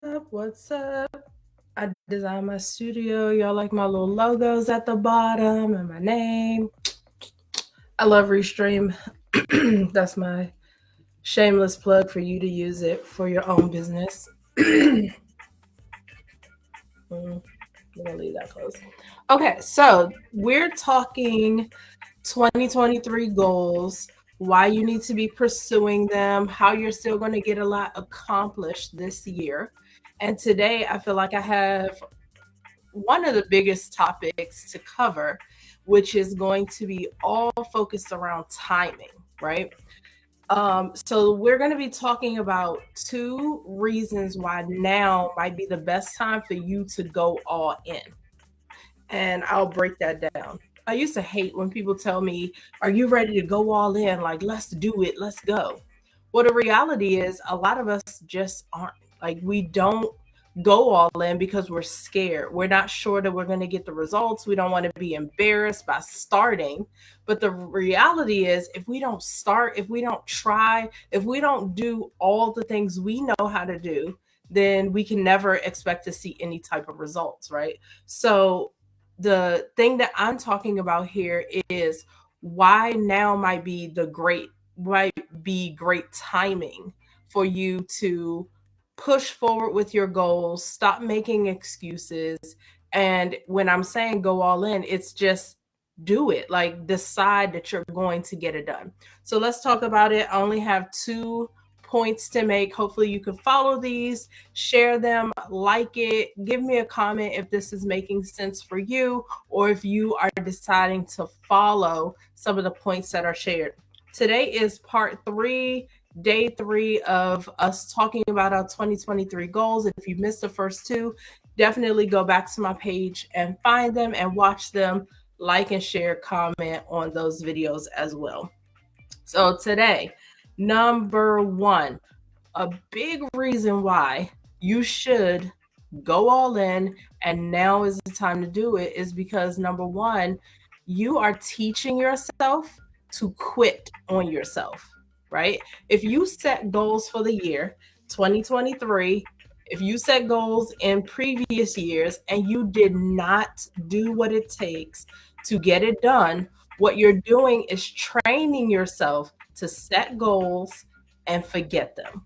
What's up? I designed my studio. Y'all like my little logos at the bottom and my name. I love Restream. That's my shameless plug for you to use it for your own business. Mm, we're gonna leave that closed. Okay, so we're talking 2023 goals, why you need to be pursuing them, how you're still going to get a lot accomplished this year. And today I feel like I have one of the biggest topics to cover, which is going to be all focused around timing, right? So we're going to be talking about two reasons why now might be the best time for you to go all in. And I'll break that down. I used to hate when people tell me, "Are you ready to go all in? Like, let's do it, let's go." Well, the reality is, a lot of us just aren't. Like, we don't go all in because we're scared. We're not sure that we're going to get the results. We don't want to be embarrassed by starting. But the reality is, if we don't start, if we don't try, if we don't do all the things we know how to do, then we can never expect to see any type of results, right? So, the thing that I'm talking about here is why now might be great timing for you to push forward with your goals, stop making excuses. And when I'm saying go all in, it's just do it. Like, decide that you're going to get it done. So let's talk about it. I only have 2 points to make. Hopefully you can follow these, share them, like it, give me a comment if this is making sense for you, or if you are deciding to follow some of the points that are shared. Today is part 3, day 3 of us talking about our 2023 goals. If you missed the first 2, definitely go back to my page and find them and watch them, like and share, comment on those videos as well. So today, number 1, a big reason why you should go all in and now is the time to do it is because number 1, you are teaching yourself to quit on yourself, right? If you set goals for the year 2023, if you set goals in previous years and you did not do what it takes to get it done, what you're doing is training yourself to set goals and forget them.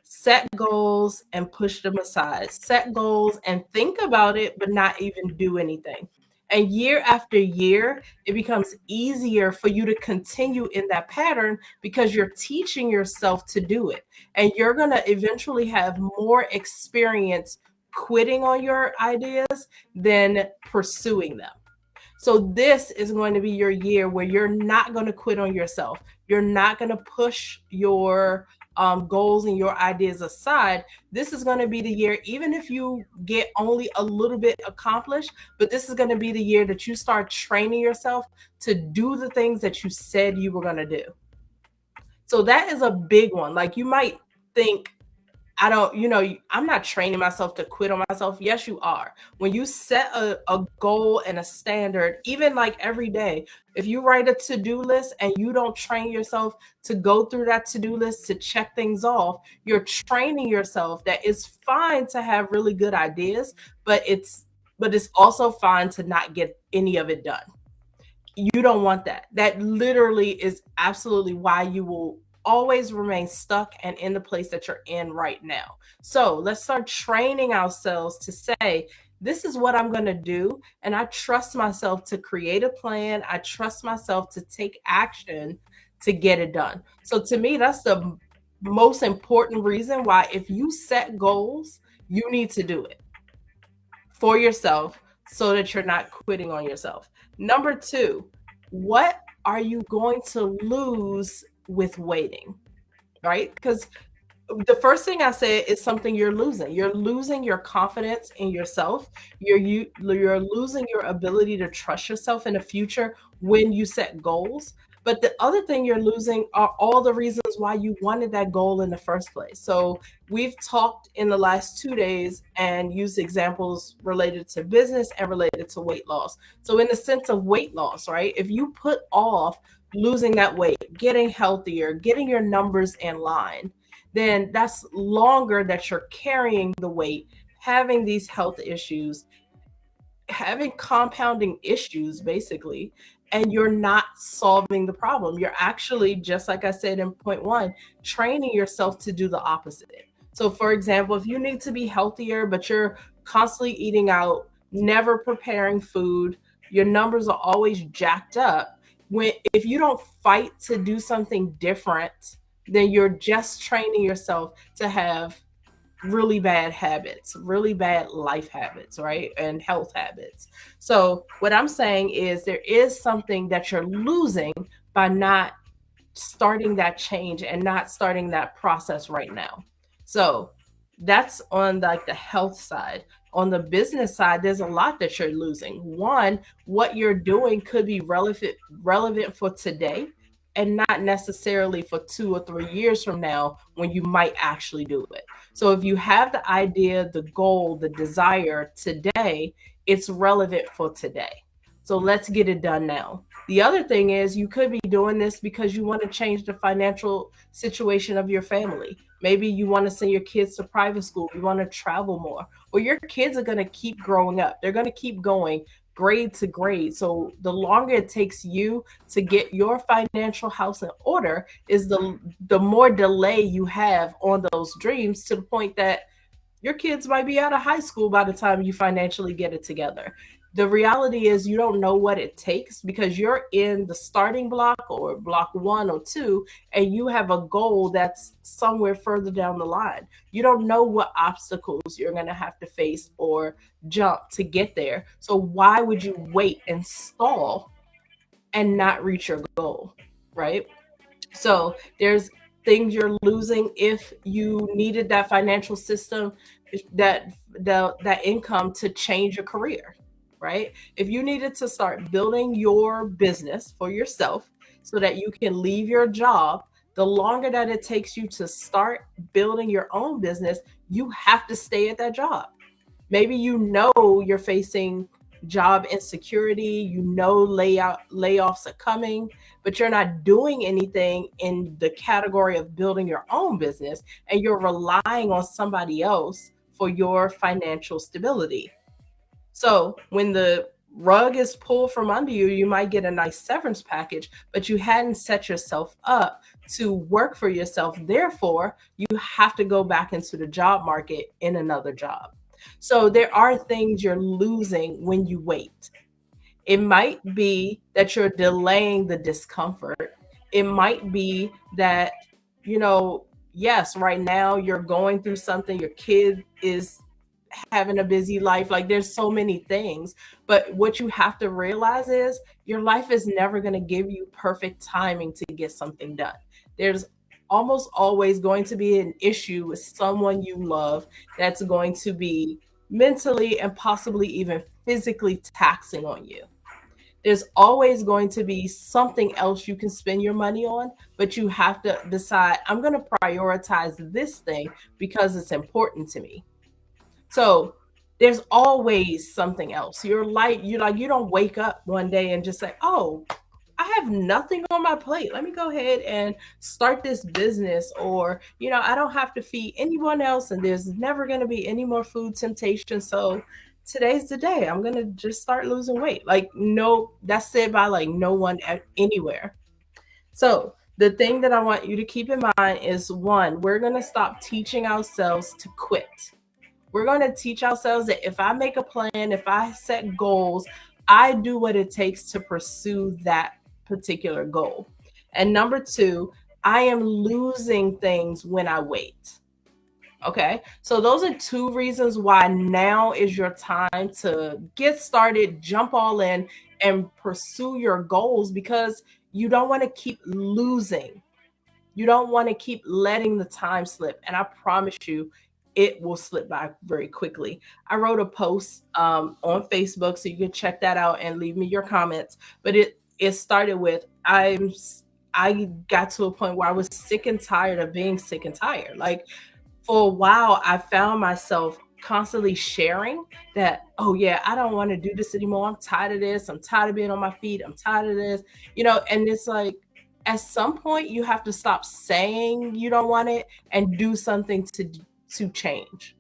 Set goals and push them aside. Set goals and think about it, but not even do anything. And year after year, it becomes easier for you to continue in that pattern because you're teaching yourself to do it. And you're going to eventually have more experience quitting on your ideas than pursuing them. So this is going to be your year where you're not going to quit on yourself. You're not going to push your goals and your ideas aside. This is going to be the year, even if you get only a little bit accomplished, but this is going to be the year that you start training yourself to do the things that you said you were going to do. So that is a big one. Like, you might think, I don't, I'm not training myself to quit on myself. Yes, you are. When you set a goal and a standard, even like every day, if you write a to-do list and you don't train yourself to go through that to-do list to check things off, you're training yourself that it's fine to have really good ideas, but it's also fine to not get any of it done. You don't want that. That literally is absolutely why you will always remain stuck and in the place that you're in right now. So let's start training ourselves to say, this is what I'm going to do. And I trust myself to create a plan. I trust myself to take action to get it done. So to me, that's the most important reason why, if you set goals, you need to do it for yourself so that you're not quitting on yourself. Number 2, what are you going to lose with waiting? Right? Because the first thing I said is something you're losing. You're losing your confidence in yourself. You're losing your ability to trust yourself in the future when you set goals. But the other thing you're losing are all the reasons why you wanted that goal in the first place. So we've talked in the last 2 days and used examples related to business and related to weight loss. So in the sense of weight loss, right? If you put off losing that weight, getting healthier, getting your numbers in line, then that's longer that you're carrying the weight, having these health issues, having compounding issues basically, and you're not solving the problem. You're actually, just like I said in point one, training yourself to do the opposite. So for example, if you need to be healthier but you're constantly eating out, never preparing food, your numbers are always jacked up. When if you don't fight to do something different, then you're just training yourself to have really bad habits, really bad life habits, right? And health habits. So, what I'm saying is there is something that you're losing by not starting that change and not starting that process right now. So, that's on like the health side. On the business side, there's a lot that you're losing. One, what you're doing could be relevant for today and not necessarily for 2 or 3 years from now when you might actually do it. So if you have the idea, the goal, the desire today, it's relevant for today. So let's get it done now. The other thing is, you could be doing this because you want to change the financial situation of your family. Maybe you want to send your kids to private school, you want to travel more, or your kids are going to keep growing up. They're going to keep going grade to grade. So the longer it takes you to get your financial house in order is the more delay you have on those dreams, to the point that your kids might be out of high school by the time you financially get it together. The reality is, you don't know what it takes because you're in the starting block or block 1 or 2, and you have a goal that's somewhere further down the line. You don't know what obstacles you're going to have to face or jump to get there. So, why would you wait and stall and not reach your goal? Right? So there's things you're losing if you needed that financial system, that income to change your career, right? If you needed to start building your business for yourself so that you can leave your job, the longer that it takes you to start building your own business, you have to stay at that job. Maybe you know you're facing job insecurity, you know layoffs are coming, but you're not doing anything in the category of building your own business, and you're relying on somebody else for your financial stability. So when the rug is pulled from under you, you might get a nice severance package, but you hadn't set yourself up to work for yourself. Therefore, you have to go back into the job market in another job. So there are things you're losing when you wait. It might be that you're delaying the discomfort. It might be that, yes, right now you're going through something, your kid is having a busy life. Like, there's so many things. But what you have to realize is your life is never going to give you perfect timing to get something done. There's almost always going to be an issue with someone you love that's going to be mentally and possibly even physically taxing on you. There's always going to be something else you can spend your money on, but you have to decide, I'm going to prioritize this thing because it's important to me. So there's always something else. Your life, you don't wake up one day and just say, "Oh, I have nothing on my plate. Let me go ahead and start this business," or, I don't have to feed anyone else and there's never going to be any more food temptation. So today's the day. I'm going to just start losing weight. Like, no, that's said by like no one anywhere. So the thing that I want you to keep in mind is, one, we're going to stop teaching ourselves to quit. We're going to teach ourselves that if I make a plan, if I set goals, I do what it takes to pursue that particular goal. And number two, I am losing things when I wait. Okay. So those are two reasons why now is your time to get started, jump all in, and pursue your goals, because you don't want to keep losing. You don't want to keep letting the time slip. And I promise you, it will slip by very quickly. I wrote a post on Facebook, so you can check that out and leave me your comments. But it started with, I got to a point where I was sick and tired of being sick and tired. Like, for a while, I found myself constantly sharing that, oh yeah, I don't want to do this anymore. I'm tired of this. I'm tired of being on my feet. I'm tired of this. And it's like, at some point you have to stop saying you don't want it and do something to change.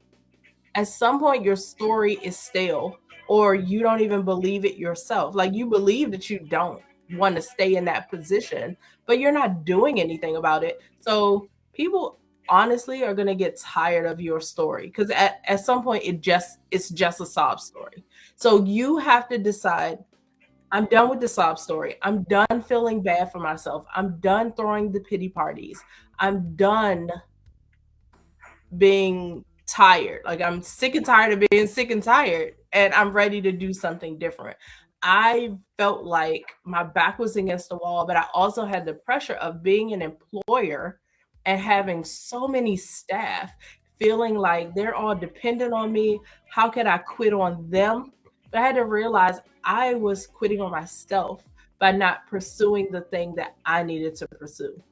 At some point your story is stale, or you don't even believe it yourself. Like, you believe that you don't want to stay in that position, but you're not doing anything about it. So people honestly are going to get tired of your story, because at some point it's just a sob story. So you have to decide, I'm done with the sob story. I'm done feeling bad for myself. I'm done throwing the pity parties. I'm done being tired. Like, I'm sick and tired of being sick and tired, and I'm ready to do something different. I felt like my back was against the wall, but I also had the pressure of being an employer and having so many staff, feeling like they're all dependent on me. How could I quit on them? But I had to realize I was quitting on myself by not pursuing the thing that I needed to pursue.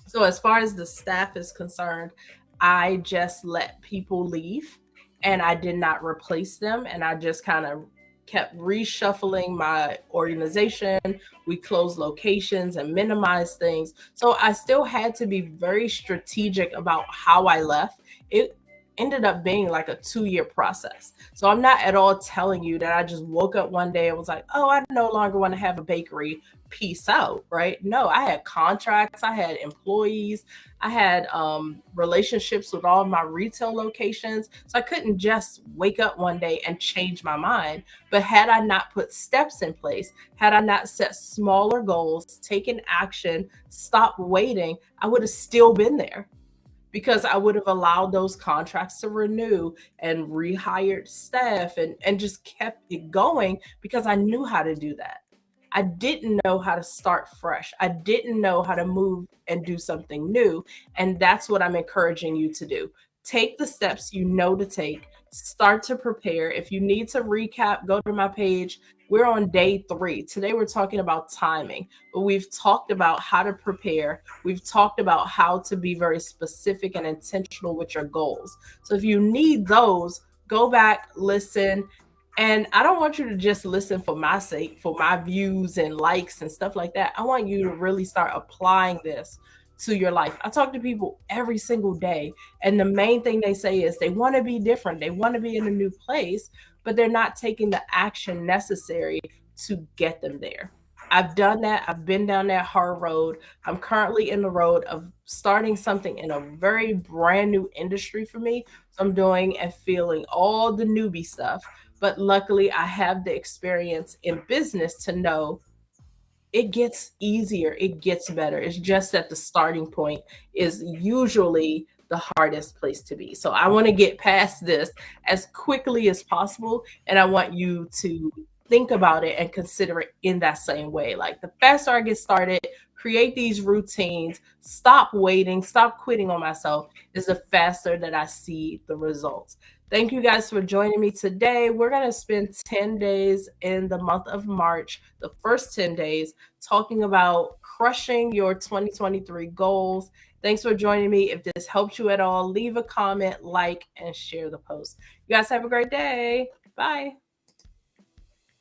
So as far as the staff is concerned, I just let people leave, and I did not replace them, and I just kind of kept reshuffling my organization. We closed locations and minimized things. So I still had to be very strategic about how I left. It ended up being like a 2-year process. So I'm not at all telling you that I just woke up one day and was like, oh, I no longer want to have a bakery. Peace out, right? No, I had contracts, I had employees, I had relationships with all of my retail locations. So I couldn't just wake up one day and change my mind. But had I not put steps in place, had I not set smaller goals, taken action, stopped waiting, I would have still been there, because I would have allowed those contracts to renew and rehired staff and just kept it going, because I knew how to do that. I didn't know how to start fresh. I didn't know how to move and do something new. And that's what I'm encouraging you to do. Take the steps you know to take, start to prepare. If you need to recap, go to my page. We're on day 3. Today we're talking about timing, but we've talked about how to prepare. We've talked about how to be very specific and intentional with your goals. So if you need those, go back, listen. And I don't want you to just listen for my sake, for my views and likes and stuff like that. I want you to really start applying this to your life. I talk to people every single day, and the main thing they say is they want to be different. They want to be in a new place, but they're not taking the action necessary to get them there. I've done that. I've been down that hard road. I'm currently in the road of starting something in a very brand new industry for me. So I'm doing and feeling all the newbie stuff. But luckily, I have the experience in business to know it gets easier, it gets better. It's just that the starting point is usually the hardest place to be. So I want to get past this as quickly as possible. And I want you to think about it and consider it in that same way. Like, the faster I get started, create these routines, stop waiting, stop quitting on myself, is the faster that I see the results. Thank you guys for joining me today. We're going to spend 10 days in the month of March, the first 10 days, talking about crushing your 2023 goals. Thanks for joining me. If this helped you at all, leave a comment, like, and share the post. You guys have a great day. Bye.